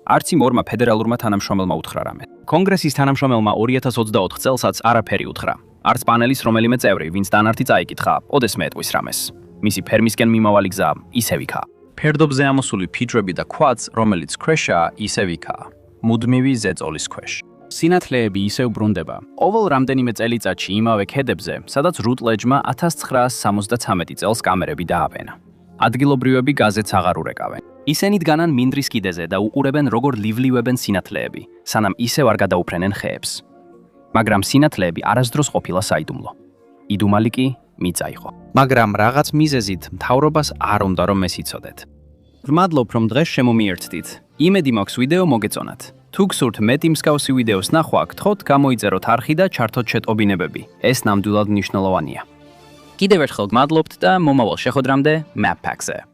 არც იმ ორმა ფედერალურმა თანამშრომელმა უთხრა რამე. კონგრესის თანამშრომელმა 2024 წელსაც არაფერი უთხრა. არც პანელის რომელიმე წევრი, ვინც დანართი წაიკითხა, ოდესმე ეტყვის რამეს. მისი ფერმისკენ მიმავალი გზა ისევ იქაა. ფერდობზე ამოსული ფიჭვები და ქვაც, რომელიც ქვეშაა, ისევ იქაა. მუდმივი ზეწოლის ქვეშ. სინათლეები ისევ ბრუნდება. ყოველ რამდენიმე წელიწადში იმავე ქედებზე, სადაც რუტლეჯმა 1973 წელს კამერები დააბენა. ადგილობრივები გაზეთს აღარ ურეკავენ. ისინი დგანან მინდვრის კიდეზე და უყურებენ, როგორ ლիვლივებენ სინათლეები, სანამ ისევ არ გადაუფრენენ ხეებს. მაგრამ სინათლეები არასდროს ყოფილა საიდუმლო. იდუმალი კი მიწა იყო. მაგრამ რაღაც მიზეზით მთავრობას არ უნდა რომ ეს იცოდეთ. ვმადლობ რომ დღეს შემომიერთდით. იმედი მაქვს ვიდეო მოგეწონათ. თუ გსურთ მეტი მსგავსი ვიდეოს ნახვა, გთხოვთ გამოიწეროთ არხი და ჩართოთ შეტყობინებები. ეს ნამდვილად მნიშვნელოვანია. კიდევ ერთხელ გმადლობთ და მომავალ შეხვედრამდე Map Pack-ზე.